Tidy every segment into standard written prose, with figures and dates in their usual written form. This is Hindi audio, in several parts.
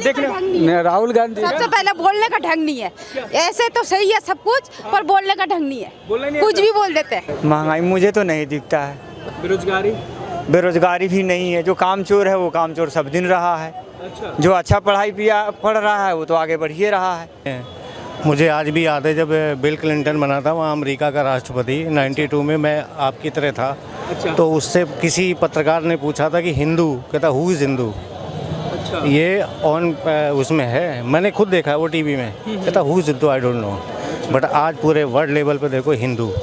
देखने राहुल गांधी सबसे पहले बोलने का ढंग नहीं है। ऐसे तो सही है सब कुछ, पर बोलने का ढंग नहीं है। कुछ भी बोल देते हैं। महंगाई मुझे तो नहीं दिखता है। बेरोजगारी भी नहीं है। जो कामचोर है वो कामचोर सब दिन रहा है। जो अच्छा पढ़ रहा है वो तो आगे बढ़िए रहा है। मुझे आज भी याद है जब बिल क्लिंटन बना था वहाँ अमेरिका का राष्ट्रपति 92 में, मैं आपकी तरह था। तो उससे किसी पत्रकार ने पूछा था कि हिंदू, कहता हु इज़ हिंदू। ये ऑन उसमें है, मैंने खुद देखा है वो टीवी में। कहता who is Hindu I don't know, but आज पूरे वर्ल्ड लेवल पे देखो हिंदू।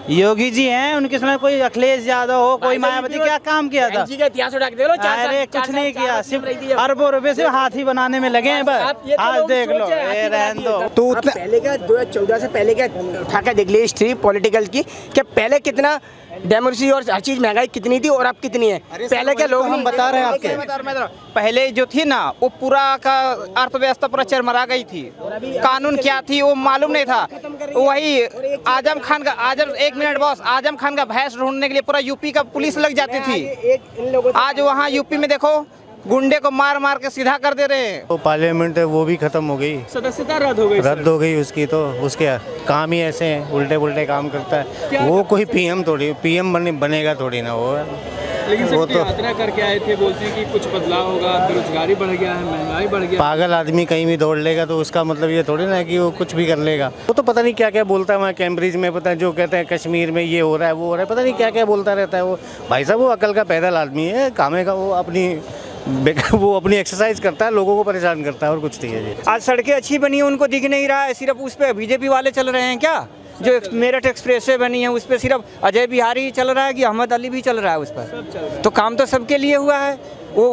योगी जी हैं, उनके समय कोई अखिलेश यादव हो, कोई मायावती, क्या काम किया था? अरे कुछ नहीं किया, सिर्फ अरबों रुपए से हाथी बनाने में लगे हैं बस। आज देख लो, ये रहने दो। तो पहले का 2014 से पहले का उठा कर देख ली हिस्ट्री पॉलिटिकल की, क्या पहले कितना डेमोक्रेसी और हर चीज महंगाई कितनी थी और अब कितनी है? पहले के लोग हम बता रहे हैं आपके, पहले जो थी ना वो पूरा का अर्थव्यवस्था पूरा चरमरा गई थी। कानून क्या थी वो मालूम नहीं था। वही आजम खान का, एक मिनट बॉस, आजम खान का भैंस ढूंढने के लिए पूरा यूपी का पुलिस लग जाती थी। आज वहाँ यूपी में देखो गुंडे को मार मार के सीधा कर दे रहे हैं। तो पार्लियामेंट है वो भी खत्म हो गई, सदस्यता रद्द हो गई उसकी। तो उसके काम ही ऐसे हैं, उल्टे पुल्टे काम करता है वो। कोई पीएम बनेगा थोड़ी ना वो। लेकिन वो तो यात्रा करके आए थे, बोलते हैं कि कुछ बदलाव होगा, बेरोजगारी बढ़ गया है, महंगाई बढ़ गया। पागल आदमी कहीं भी दौड़ लेगा तो उसका मतलब ये थोड़ी ना है कि वो कुछ भी कर लेगा। वो तो पता नहीं क्या क्या बोलता है वहाँ कैम्ब्रिज में, पता है जो कहते हैं कश्मीर में ये हो रहा है वो हो रहा है, पता नहीं क्या क्या बोलता रहता है वो। भाई साहब वो अकल का पैदल आदमी है, कामे का वो अपनी एक्सरसाइज करता है, लोगों को परेशान करता है और कुछ नहीं है जी। आज सड़कें अच्छी बनी है, उनको दिख नहीं रहा है। सिर्फ उस पर बीजेपी वाले चल रहे हैं क्या? जो मेरठ एक्सप्रेस वे बनी है उस पर सिर्फ अजय बिहारी चल रहा है कि अहमद अली भी चल रहा है उस पर? तो काम तो सबके लिए हुआ है। वो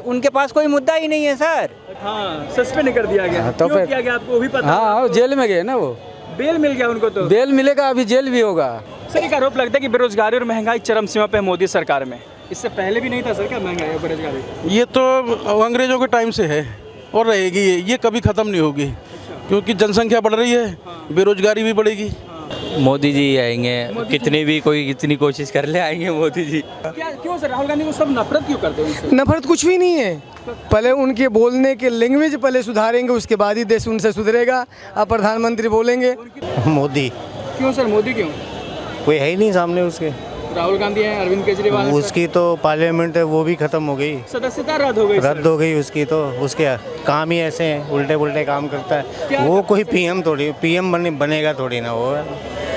उनके पास कोई मुद्दा ही नहीं है सर। हाँ, सस्पेंड कर दिया गया। तो क्यों किया गया आपको भी पता? हाँ, जेल में गए ना वो। बेल मिल गया उनको? तो बेल मिलेगा, अभी जेल भी होगा। सर एक आरोप लगता है कि बेरोजगारी और महंगाई चरम सीमा पे है मोदी सरकार में। इससे पहले भी नहीं था सर क्या महंगाई और बेरोजगारी? ये तो अंग्रेजों के टाइम से है और रहेगी, ये कभी ख़त्म नहीं होगी। क्योंकि जनसंख्या बढ़ रही है, बेरोजगारी भी बढ़ेगी। मोदी जी आएंगे, कितनी भी कोई कितनी कोशिश कर ले आएंगे मोदी जी। क्या क्यों सर राहुल गांधी को सब नफरत क्यों करते हैं? नफरत कुछ भी नहीं है। पहले उनके बोलने के लैंग्वेज पहले सुधारेंगे, उसके बाद ही देश उनसे सुधरेगा। अब प्रधानमंत्री बोलेंगे मोदी। क्यों सर मोदी क्यों? कोई है ही नहीं सामने उसके। राहुल गांधी है, अरविंद केजरीवाल। उसकी तो पार्लियामेंट है वो भी खत्म हो गई, सदस्यता रद्द हो गई उसकी। तो उसके काम ही ऐसे हैं, उल्टे पुल्टे काम करता है वो। कोई पीएम बनेगा थोड़ी ना वो।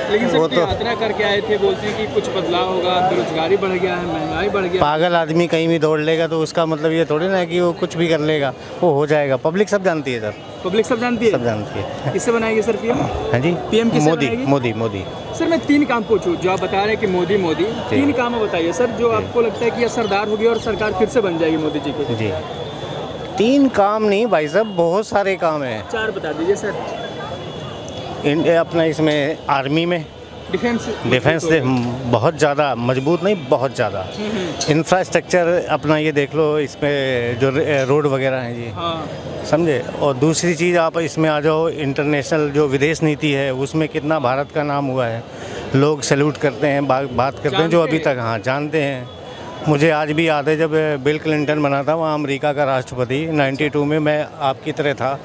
लेकिन सर वो तो यात्रा करके आए थे, बोलते हैं कि कुछ बदलाव होगा, बेरोजगारी बढ़ गया है, महंगाई बढ़ गया। पागल आदमी कहीं भी दौड़ लेगा तो उसका मतलब ये थोड़ी ना है कि वो कुछ भी कर लेगा। वो हो जाएगा, पब्लिक सब जानती है सर। पब्लिक सब जानती है। किससे बनाएगी सर पीएम? हाँ जी, पीएम किससे? मोदी। सर मैं 3 काम पूछूं, जो आप बता रहे हैं कि मोदी 3 काम बताइए सर जो आपको लगता है कि ये असरदार होगी और सरकार फिर से बन जाएगी मोदी जी की। जी 3 काम नहीं भाई साहब, बहुत सारे काम हैं। 4 बता दीजिए सर। अपना इसमें आर्मी में डिफेंस बहुत ज़्यादा मजबूत नहीं, बहुत ज़्यादा। इंफ्रास्ट्रक्चर अपना ये देख लो, इसमें जो रोड वगैरह हैं जी, समझे। और दूसरी चीज़ आप इसमें आ जाओ, इंटरनेशनल जो विदेश नीति है उसमें कितना भारत का नाम हुआ है। लोग सैल्यूट करते हैं, बात करते हैं, जो अभी तक हाँ जानते हैं। मुझे आज भी याद है जब बिल क्लिंटन बना था वहाँ अमेरिका का राष्ट्रपति 92 में, मैं आपकी तरह था।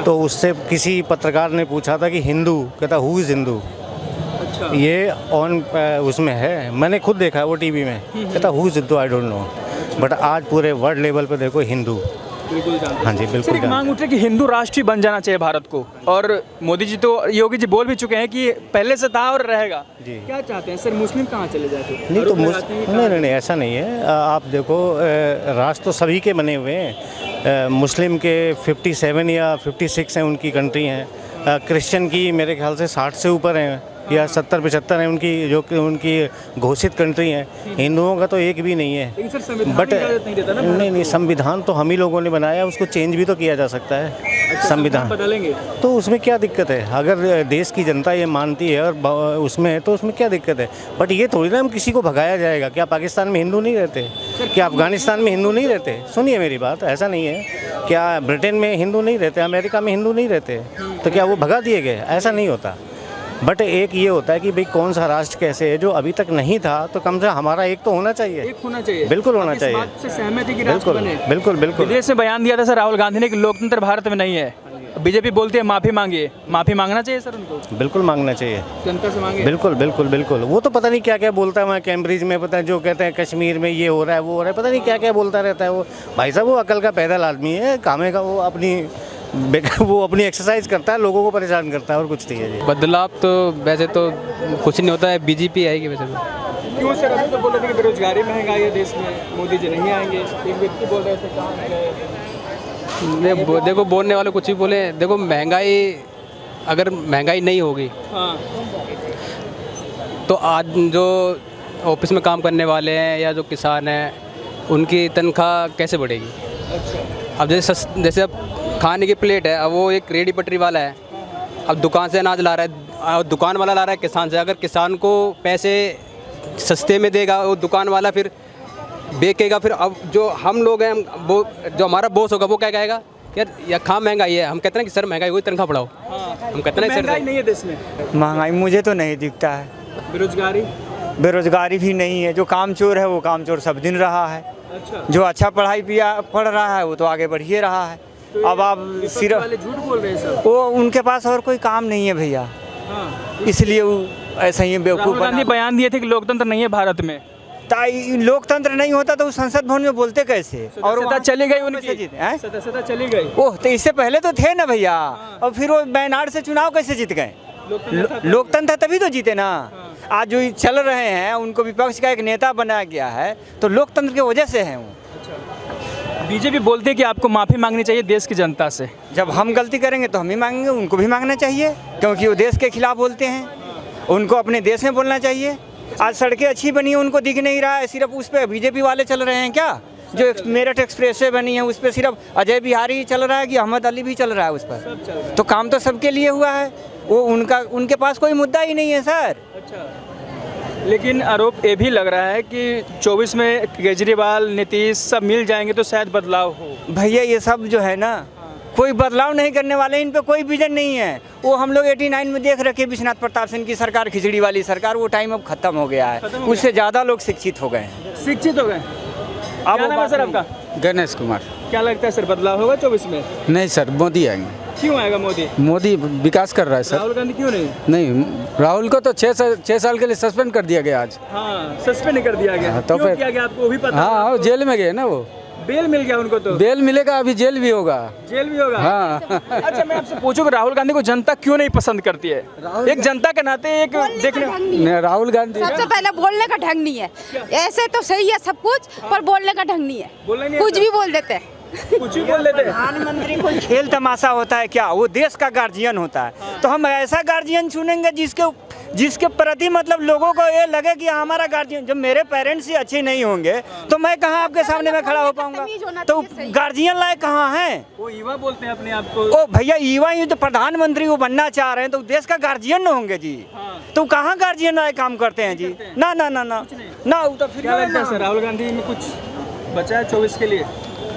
तो उससे किसी पत्रकार ने पूछा था कि हिंदू, कहता हु इज़ हिंदू। ये ऑन उसमें है, मैंने खुद देखा है वो टीवी में। कहता who is Hindu I don't know, but आज पूरे वर्ल्ड लेवल पे देखो हिंदू। हाँ जी बिल्कुल। एक मांग उठ रही कि हिंदू राष्ट्रीय बन जाना चाहिए भारत को, और मोदी जी तो योगी जी बोल भी चुके हैं कि पहले से था और रहेगा जी। क्या चाहते हैं सर, मुस्लिम कहाँ चले जाते हैं? नहीं तो नहीं ऐसा नहीं है। आप देखो राष्ट्र तो सभी के बने हुए हैं। मुस्लिम के 57 या 56 हैं उनकी कंट्री हैं। क्रिश्चियन की मेरे ख्याल से 60 से ऊपर हैं या 70-75 है उनकी, जो कि उनकी घोषित कंट्री है। हिंदुओं का तो एक भी नहीं है। बट नहीं, संविधान तो हम ही लोगों ने बनाया, उसको चेंज भी तो किया जा सकता है। संविधान बदलेंगे तो उसमें क्या दिक्कत है? अगर देश की जनता ये मानती है और उसमें है तो उसमें क्या दिक्कत है? बट ये थोड़ी ना हम किसी को भगाया जाएगा। क्या पाकिस्तान में हिंदू नहीं रहते? क्या अफगानिस्तान में हिंदू नहीं रहते? सुनिए मेरी बात, ऐसा नहीं है। क्या ब्रिटेन में हिंदू नहीं रहते? अमेरिका में हिंदू नहीं रहते? तो क्या वो भगा दिए गए? ऐसा नहीं होता। बट एक ये होता है कि भाई कौन सा राष्ट्र कैसे है, जो अभी तक नहीं था, तो कम से कम हमारा एक तो होना चाहिए। एक होना चाहिए, बिल्कुल होना आप इस चाहिए। बात से सहमत है कि राष्ट्र बिल्कुल बने? बिल्कुल बिल्कुल। विदेश में बयान दिया था सर राहुल गांधी ने कि लोकतंत्र भारत में नहीं है। बीजेपी बोलती है माफी मांगिए, माफी मांगना चाहिए सर उनको? बिल्कुल मांगना चाहिए, जनता से मांगे। बिल्कुल बिल्कुल बिल्कुल। वो तो पता नहीं क्या क्या बोलता है वहाँ कैम्ब्रिज में, पता है जो कहते हैं कश्मीर में ये हो रहा है वो हो रहा है, पता नहीं क्या क्या बोलता रहता है वो। भाई साहब वो अकल का पैदल आदमी है, कामे का वो अपनी एक्सरसाइज करता है, लोगों को परेशान करता है और कुछ नहीं है जी। बदलाव तो वैसे तो कुछ नहीं होता है, बीजेपी आएगी वैसे तो। क्यों सर? अभी तो बोल रहे थे कि बेरोजगारी महंगाई है देश में, मोदी जी नहीं आएंगे। एक व्यक्ति बोल रहे थे कहाँ गए? देखो बोलने वाले कुछ भी बोले, देखो महंगाई, अगर महंगाई नहीं होगी हाँ, तो आज जो ऑफिस में काम करने वाले हैं या जो किसान हैं उनकी तनख्वाह कैसे बढ़ेगी? अब जैसे अब खाने की प्लेट है, अब वो एक रेडी पटरी वाला है, अब दुकान से अनाज ला रहा है और दुकान वाला ला रहा है किसान से। अगर किसान को पैसे सस्ते में देगा वो दुकान वाला, फिर बेचेगा। फिर अब जो हम लोग हैं, वो जो हमारा बॉस होगा वो क्या कहेगा, यार खा महंगाई है, हम कहते हैं कि सर महंगाई हुई तनख्वाह बढ़ाओ। हम कहते हैं सर महंगाई नहीं है देश में, महंगाई मुझे तो नहीं दिखता है। बेरोजगारी बेरोजगारी भी नहीं है। जो कामचोर है वो कामचोर सब दिन रहा है। अच्छा, जो अच्छा पढ़ रहा है वो तो आगे बढ़ ही रहा है। तो अब आप सिर्फ वाले झूठ बोल रहे हैं सर। वो उनके पास और कोई काम नहीं है भैया, हाँ। इसलिए वो ऐसा ही बेवकूफ़ राहुल गांधी बयान दिए थे कि लोकतंत्र नहीं है भारत में। लोकतंत्र नहीं होता तो वो संसद भवन में बोलते कैसे? और सत्ता वहाँ चली गई कैसे उनकी, जीते हैं? सत्ता चली गई। ओह, तो इससे पहले तो थे ना भैया, और फिर वो बैनार से चुनाव कैसे जीत गए? लोकतंत्र तभी तो जीते ना। आज जो चल रहे हैं उनको विपक्ष का एक नेता बनाया गया है, तो लोकतंत्र की वजह से है वो। बीजेपी बोलती है कि आपको माफ़ी मांगनी चाहिए देश की जनता से। जब हम गलती करेंगे तो हम ही मांगेंगे, उनको भी मांगना चाहिए, क्योंकि वो देश के खिलाफ बोलते हैं। उनको अपने देश में बोलना चाहिए। आज सड़कें अच्छी बनी है, उनको दिख नहीं रहा है, सिर्फ उस पर बीजेपी वाले चल रहे हैं क्या? जो मेरठ एक्सप्रेस वे बनी है उस पर सिर्फ अजय बिहारी ही चल रहा है कि अहमद अली भी चल रहा है उस पर? तो काम तो सबके लिए हुआ है, वो उनके पास कोई मुद्दा ही नहीं है सर। अच्छा, लेकिन आरोप ये भी लग रहा है कि 24 में केजरीवाल नीतीश सब मिल जाएंगे तो शायद बदलाव हो। भैया ये सब जो है ना, कोई बदलाव नहीं करने वाले, इन पे कोई विजन नहीं है। वो हम लोग 89 में देख रखे विश्वनाथ प्रताप सिंह की सरकार, खिचड़ी वाली सरकार, वो टाइम अब खत्म हो गया है। उससे ज़्यादा लोग शिक्षित हो गए हैं। शिक्षित हो गए। अब क्या नाम है सर आपका? गणेश कुमार। क्या लगता है सर बदलाव होगा 24 में? नहीं सर, मोदी आएंगे। क्यों आएगा मोदी? मोदी विकास कर रहा है सर। राहुल गांधी क्यों नहीं? नहीं, राहुल को तो 6 साल के लिए सस्पेंड कर दिया गया आज। हाँ, सस्पेंड कर दिया गया। तो क्यों फिर किया गया आपको वो भी पता? हाँ, जेल में गए ना वो। बेल मिल गया उनको? तो बेल मिलेगा, अभी जेल भी होगा। जेल भी होगा। हाँ। अच्छा, मैं आपसे पूछूं कि राहुल गांधी को जनता क्यों नहीं पसंद करती है? एक जनता के नाते एक देखने राहुल गांधी सबसे पहले बोलने का ढंग नहीं है। ऐसे तो सही है सब कुछ, पर बोलने का ढंग नहीं है। कुछ भी बोल देते हैं। कुछ भी बोल देते हैं। प्रधानमंत्री कोई खेल तमाशा होता है क्या? वो देश का गार्जियन होता है। तो हम ऐसा गार्जियन चुनेंगे जिसके प्रति मतलब लोगों को ये लगे कि हमारा गार्जियन, जब मेरे पेरेंट्स ही अच्छे नहीं होंगे तो मैं कहाँ आपके सामने में खड़ा हो पाऊंगा? तो गार्जियन लायक कहाँ हैं? वो युवा बोलते हैं अपने आप को। ओ भैया, युवा ही तो प्रधानमंत्री वो बनना चाह रहे हैं, तो देश का गार्जियन न होंगे जी। तो कहाँ गार्जियन लायक काम करते हैं जी? ना ना ना ना ना। तो फिर क्या लगता है सर राहुल गांधी में कुछ बचा है 24 के लिए?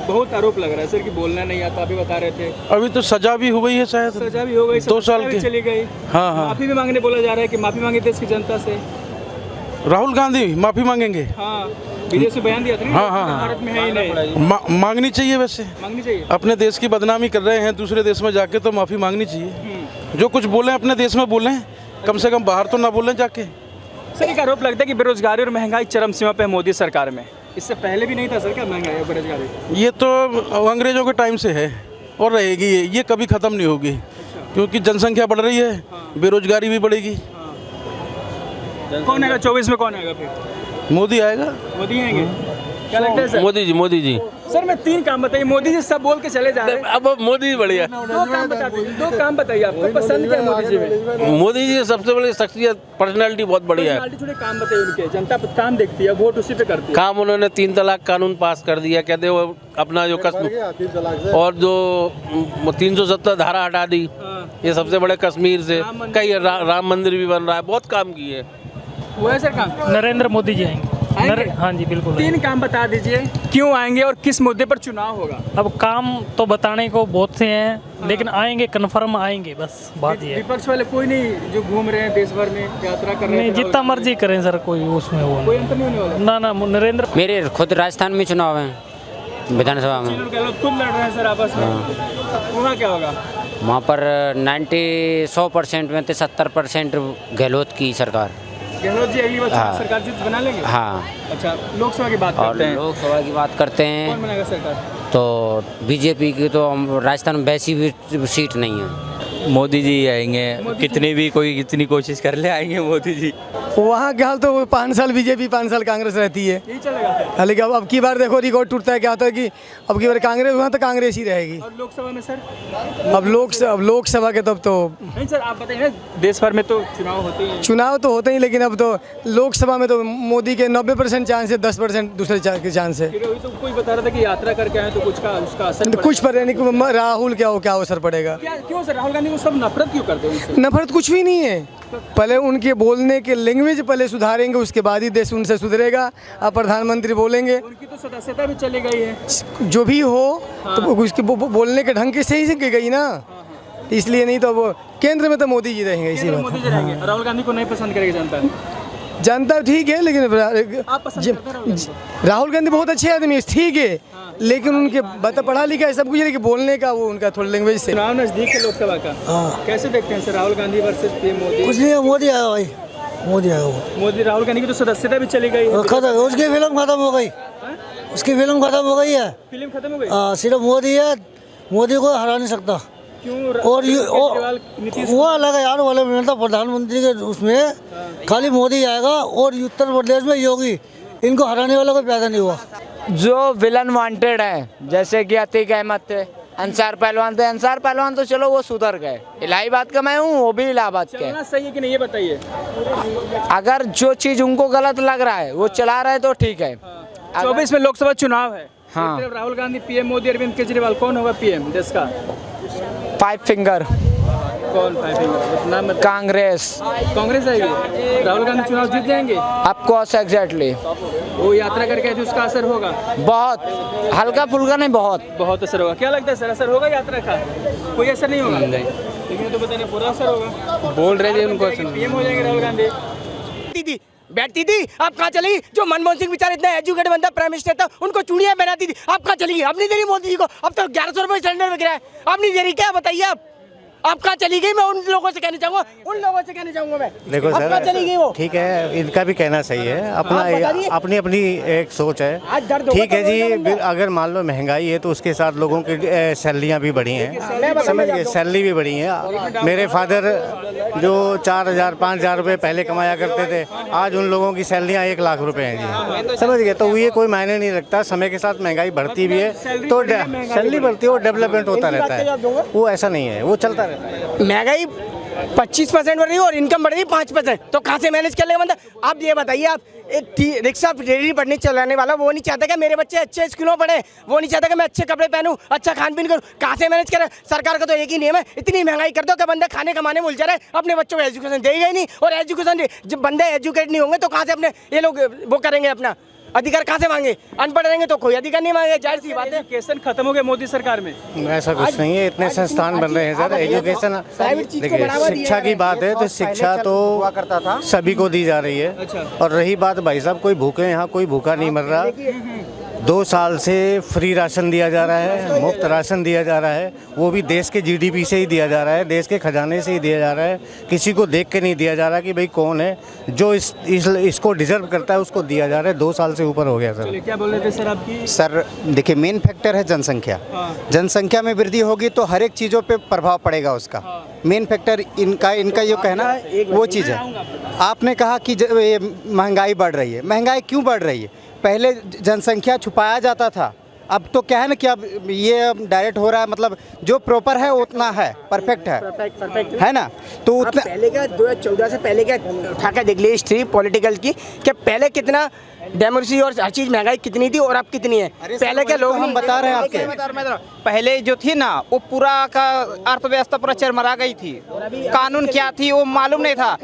बहुत आरोप लग रहा है सर कि बोलना नहीं आता, अभी बता रहे थे। अभी तो सजा भी हो गई है शायद। सजा भी हो गई, 2 साल की चली गई। हाँ हाँ। माफी भी मांगने बोला जा रहा है कि माफी मांगे देश की जनता से। राहुल गांधी माफी मांगेंगे? हाँ, विदेश से बयान दिया था ना। हाँ, हाँ, भारत में है ही नहीं। मांगनी चाहिए वैसे। मांगनी चाहिए। अपने देश की बदनामी कर रहे हैं दूसरे देश में जाके, तो माफी मांगनी चाहिए। जो कुछ बोले अपने देश में बोलें, कम से कम बाहर तो ना बोलें जाके। सर एक आरोप लगता है कि बेरोजगारी और महंगाई चरम सीमा पे है मोदी सरकार में। इससे पहले भी नहीं था सर क्या महंगाई और बेरोजगारी? ये तो अंग्रेजों के टाइम से है और रहेगी, ये कभी ख़त्म नहीं होगी। क्योंकि जनसंख्या बढ़ रही है, बेरोजगारी भी बढ़ेगी। कौन आएगा 24 में? कौन आएगा फिर? मोदी आएगा। मोदी आएंगे? क्या लगता है सर? मोदी जी। सर मैं 3 काम बताइए, मोदी जी सब बोल के चले जा रहे हैं। अब मोदी बढ़िया। 2 काम बता दीजिए, 2 काम बताइए आपको पसंद क्या है मोदी जी में? मोदी जी सबसे बड़ी शख्सियत, पर्सनैलिटी बहुत बढ़िया है। पर्सनालिटी थोड़े काम बताइए उनके, जनता काम देखती है, वोट उसी पे करती है। काम उन्होंने 3 तलाक कानून पास कर दिया, कहते वो अपना जो कश्मीर और जो 370 धारा हटा दी, ये सबसे बड़े कश्मीर से। कई राम मंदिर भी बन रहा है, बहुत काम किए। वो है सर काम। नरेंद्र मोदी जी आएंगे। आएंगे? हाँ जी बिल्कुल। 3 काम बता दीजिए क्यों आएंगे और किस मुद्दे पर चुनाव होगा। अब काम तो बताने को बहुत से हैं, लेकिन आएंगे, कन्फर्म आएंगे, बस बात ये है। विपक्ष वाले कोई नहीं जो घूम रहे हैं देश भर में, यात्रा कर रहे हैं? नहीं, जितना मर्जी करें सर, कोई उसमें वो कोई अंतर नहीं होने वाला। ना नरेंद्र मेरे खुद राजस्थान में चुनाव है, विधानसभा में। खुद लड़ रहे हैं सर आपस में, वहाँ क्या होगा? वहाँ पर 100% में 70% गहलोत की सरकार। गहलोत जी अगली बार सरकार जीत बना लेंगे? हाँ। अच्छा, लोकसभा की बात करते हैं। लोकसभा की बात करते हैं, कौन बनाएगा सरकार? तो बीजेपी की तो राजस्थान में वैसी भी सीट नहीं है। मोदी जी आएंगे, कितनी भी कोई कितनी कोशिश कर ले, आएंगे मोदी जी। वहाँ के हाल तो 5 साल बीजेपी 5 साल कांग्रेस रहती है, यही चलेगा। लेकिन अब की बार देखो रिकॉर्ड टूटता है। क्या होता है कि अब की बार कांग्रेस हुआ तो कांग्रेस ही रहेगी। और लोकसभा में सर? अब लोकसभा के तब तो नहीं सर, आप बताइए ना, देश भर में तो चुनाव होते ही। चुनाव तो होते ही, लेकिन अब तो लोकसभा में तो मोदी के 90% चांस है, 10% दूसरे के चांस है। तो कोई बता रहा था कि यात्रा करके आए तो कुछ का उसका असर कुछ पर नहीं, राहुल क्या असर पड़ेगा? क्यों सर राहुल गांधी को सब नफरत क्यों करते हैं उनसे? नफरत कुछ भी नहीं है। पहले उनके बोलने के लैंग्वेज पहले सुधारेंगे, उसके बाद ही देश उनसे सुधरेगा। अब प्रधानमंत्री बोलेंगे, उनकी तो सदस्यता भी चली गई है। जो भी हो तो उसके बोलने के ढंग के सही से गई ना, इसलिए। नहीं तो वो केंद्र में तो मोदी जी रहेंगे, इसी मोदी जी रहेंगे। राहुल गांधी को नहीं पसंद करेगी जनता ठीक है, लेकिन राहुल गांधी बहुत अच्छे आदमी है, ठीक है, लेकिन उनके पढ़ा लिखा है सब कुछ, लेकिन बोलने का वो उनका थोड़ा लैंग्वेज से। चुनाव नजदीक है लोकसभा का, कैसे देखते हैं sir Rahul Gandhi versus PM Modi? कुछ नहीं, मोदी आया भाई, मोदी आया वो। मोदी, राहुल गांधी की तो सदस्यता भी चली गई है। उसकी फिल्म खत्म हो गई, उसकी फिल्म खत्म हो गई है। फिल्म खत्म हो गई? सिर्फ मोदी है, मोदी को हरा नहीं सकता। और वो अलग है यार, वाले नेता प्रधानमंत्री के उसमें खाली मोदी आएगा, और उत्तर प्रदेश में योगी, इनको हराने वाला कोई पैदा नहीं हुआ। जो विलन वांटेड है, जैसे कि अतीक अहमद थे, अंसार पहलवान थे, अंसार पहलवान तो चलो वो सुधर गए, इलाहाबाद का मैं हूँ, वो भी इलाहाबाद के। चलना सही है कि नहीं ये बताइए। अगर जो चीज़ उनको गलत लग रहा है वो चला रहे तो ठीक है। 24 में लोकसभा चुनाव है। हाँ। राहुल गांधी पीएम, मोदी अरविंद केजरीवाल, कौन होगा पीएम देश का? 5 फिंगर। कौन 5 फिंगर? नाम बताइए। कांग्रेस आएगी। राहुल गांधी चुनाव जीत जाएंगे? Of course, exactly. वो यात्रा करके आए थे, उसका असर होगा? बहुत हल्का फुल्का नहीं, बहुत असर होगा। क्या लगता है सर, असर होगा यात्रा का? कोई असर नहीं होगा? लेकिन तो बताइए पूरा असर होगा। बोल रहे थे उनको पीएम हो जाएंगे राहुल गांधी। बैठती थी, आप कहाँ चली? जो मनमोहन सिंह बेचारा इतना एजुकेटेड बंदा प्राइम मिनिस्टर था, उनको चूड़ियां पहनाती थी, आप कहाँ चली गई? अब नहीं दे रही मोदी जी को, अब तो 1100 रुपये सिलेंडर बिक रहा है, अब नहीं दे रही क्या? बताइए आप कहाँ चली गई? मैं उन लोगों से कहना चाहूँगा, मैं देखो अब कहाँ चली गई वो? ठीक है, इनका भी कहना सही है, अपनी अपनी एक सोच है, ठीक है जी। अगर मान लो महंगाई है तो उसके साथ लोगों की सैलरियाँ भी बढ़ी हैं, समझ गए, सैलरी भी बढ़ी है। मेरे फादर जो 4,000 5,000 रुपये पहले कमाया करते थे, आज उन लोगों की सैलरियाँ 1 लाख रुपए हैं जी, समझ गए। तो ये कोई मायने नहीं रखता, समय के साथ महंगाई बढ़ती भी है तो सैलरी बढ़ती है और डेवलपमेंट होता रहता है, वो ऐसा नहीं है, वो चलता रहता है। महंगाई 25% बढ़ रही है और इनकम बढ़ रही है 5%, तो कहाँ से मैनेज कर लेगा बंदा? आप ये बताइए, आप एक रिक्शा डेली पढ़ने चलाने वाला वो नहीं चाहता कि मेरे बच्चे अच्छे स्कूलों पढ़े, वो नहीं चाहता कि मैं अच्छे कपड़े पहनूं, अच्छा खान पीन करूं, कहाँ से मैनेज करे? सरकार का तो एक ही नियम है, इतनी महंगाई कर दो कि बंदे खाने कमाने में उलझा रहे, अपने बच्चों को एजुकेशन देगा ही नहीं। और एजुकेशन जब बंदे एजुकेट नहीं होंगे तो कहाँ से अपने ये लोग वो करेंगे, अपना अधिकार कहाँ से मांगे? अनपढ़ रहेंगे तो कोई अधिकार नहीं मांगे, जाहिर सी बात है। एजुकेशन खत्म हो गया मोदी सरकार में? ऐसा कुछ नहीं है, इतने संस्थान बन रहे हैं सर। एजुकेशन, देखिए शिक्षा की बात है तो शिक्षा तो सभी को दी जा रही है। और रही बात भाई साहब, कोई भूखे, यहाँ कोई भूखा नहीं मर रहा। 2 साल से फ्री राशन दिया जा रहा है, मुफ्त राशन दिया जा रहा है, वो भी देश के जीडीपी से ही दिया जा रहा है, देश के खजाने से ही दिया जा रहा है। किसी को देख के नहीं दिया जा रहा कि भाई कौन है जो इसको डिजर्व करता है, उसको दिया जा रहा है। 2 साल से ऊपर हो गया सर। क्या बोल रहे थे सर आपकी? सर देखिए, मेन फैक्टर है जनसंख्या। जनसंख्या में वृद्धि होगी तो हर एक चीज़ों पे प्रभाव पड़ेगा उसका। मेन फैक्टर इनका ये कहना वो चीज़ है। आपने कहा कि महंगाई बढ़ रही है, महंगाई क्यों बढ़ रही है? पहले जनसंख्या छुपाया जाता था, अब तो क्या है ना कि अब ये डायरेक्ट हो रहा है, मतलब जो प्रॉपर है उतना है, परफेक्ट है ना। तो उतना पहले का 2014 से पहले का उठा कर देख लीजिए हिस्ट्री पॉलिटिकल की, कि पहले कितना डेमोक्रेसी और हर चीज महंगाई कितनी थी और अब कितनी है। पहले के लोग हम बता रहे हैं आपके, पहले जो थी ना वो पूरा का अर्थव्यवस्था पूरा चरमरा गई थी, कानून क्या थी वो मालूम नहीं था।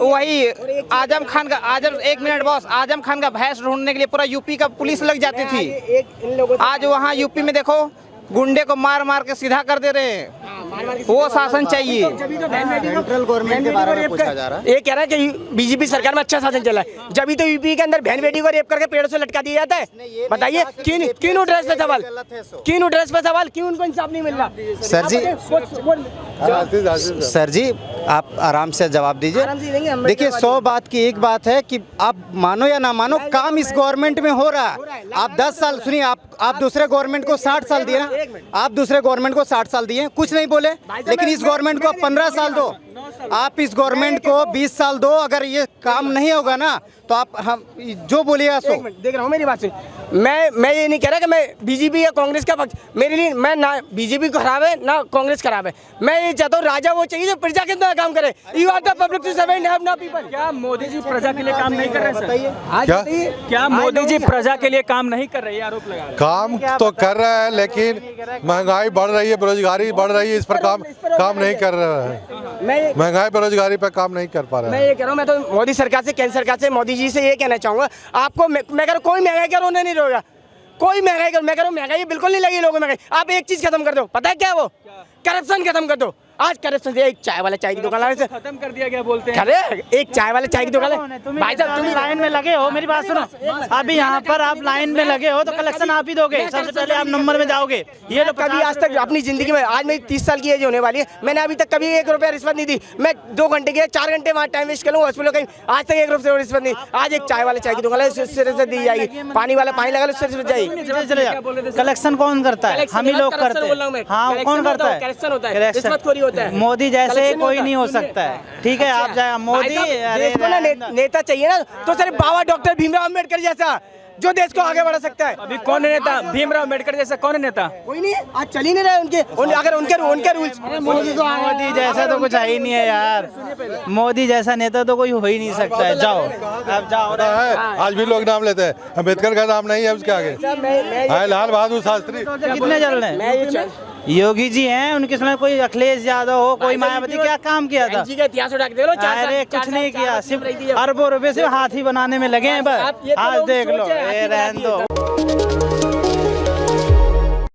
वही आजम खान का एक मिनट बॉस, आजम खान का भैंस ढूंढने के लिए पूरा यूपी का पुलिस लग जाती थी। आज वहाँ यूपी में देखो गुंडे को मार मार के सीधा कर दे रहे हैं। वो शासन चाहिए। सेंट्रल गवर्नमेंट के बारे में पूछा जा रहा है। ये कह रहा है कि बीजेपी सरकार में अच्छा शासन चला है, जब तो यूपी के अंदर बहन बेटी को रेप करके पेड़ों से लटका दिया जाता है। बताइए क्यों ड्रेस पे सवाल, क्यों ड्रेस पे सवाल, क्यों उनको इंसाफ नहीं मिल रहा? सर जी आप आराम से जवाब दीजिए। देखिए 100 बात की एक बात है कि आप मानो या ना मानो, काम इस गवर्नमेंट में हो रहा है। आप 10 साल सुनिए, आप दूसरे गवर्नमेंट को 60 साल दिए ना, आप दूसरे गवर्नमेंट को 60 साल दिए, कुछ नहीं बोले। लेकिन इस गवर्नमेंट को 15 साल दो, आप इस गवर्नमेंट को 20 साल दो। अगर ये काम नहीं होगा ना तो आप हम जो बोलिएगा सो। देख रहा हूँ, मेरी बात सुन। मैं ये नहीं कह रहा कि मैं बीजेपी या कांग्रेस का पक्ष, मेरे लिए मैं ना बीजेपी खराब है ना कांग्रेस खराब है। मैं ये चाहता हूँ राजा वो चाहिए जो प्रजा के अंदर काम करे। You are the public to servant, have no people. क्या मोदी जी प्रजा के लिए काम नहीं कर रहे सर? क्या मोदी जी प्रजा के लिए काम नहीं कर रहे? ये आरोप लगा रहे हैं। काम तो कर रहा है, लेकिन महंगाई बढ़ रही है, बेरोजगारी बढ़ रही है, इस पर काम नहीं कर रहा है। महंगाई बेरोजगारी पर काम नहीं कर पा रहा है। मैं ये कह रहा हूँ, मैं तो मोदी सरकार से, केंद्र सरकार से, मोदी जी से ये कहना चाहूँगा, आपको मैं कह रहा हूँ कोई महंगाई का रोने नहीं रोगा, कोई महंगाई कर, मैं कह रहा हूँ महंगाई बिल्कुल नहीं लगी लोगों में। आप एक चीज खत्म कर दो, पता है क्या? वो करप्शन खत्म कर दो। आज करप्शन से एक चाय वाला चाय की दुकान खत्म कर दिया गया बोलते हैं। अरे एक चाय वाला चाय की दुकान है भाई साहब, तुम लाइन में लगे हो, मेरी बात सुनो। अभी यहाँ पर आप लाइन में लगे हो तो कलेक्शन आप ही दोगे, सबसे पहले आप नंबर में जाओगे। ये लोग कभी आज तक अपनी जिंदगी में, आज मेरी 30 साल की एज होने वाली है, मैंने अभी तक कभी 1 रुपया रिश्वत नहीं दी। मैं 2 घंटे के 4 घंटे वहाँ टाइम वेस्ट करूँ हॉस्पिटल कहीं, आज तक 1 रुपये रिश्वत नहीं। आज एक चाय वाले चाय की दुकान है, उससे रिश्वत दी जाएगी। पानी वाला पानी लगा लो, उससे रिश्वत जाएगी। कलेक्शन कौन करता है? हम ही लोग करते हैं। हाँ, कौन करता है? करेक्शन होता है, रिश्वतखोरी होता है। मोदी जैसे कोई नहीं हो सकता है, ठीक है? आप जाए मोदी नेता चाहिए ना, तो सिर्फ बाबा डॉक्टर भीमराव अम्बेडकर जैसा जो देश को आगे बढ़ा सकता है। अभी कौन है नेता? भीमराव अम्बेडकर जैसा कौन है नेता? कोई नहीं, आज चल ही नहीं रहे उनके। अगर उनके रूल्स, मोदी जैसा तो कुछ है ही नहीं है यार। मोदी जैसा नेता तो कोई हो ही नहीं सकता है। जाओ आप जाओ। आज भी लोग नाम लेते हैं, अम्बेडकर का नाम नहीं है उसके आगे। लाल बहादुर शास्त्री कितने चल रहे हैं? योगी जी हैं, उनके समय कोई अखिलेश यादव हो, कोई मायावती, क्या काम किया था? इतिहास उठा के देख लो। अरे कुछ नहीं किया, सिर्फ अरबों रुपए से हाथी बनाने में लगे हैं बस। आज देख लो, रहने दो।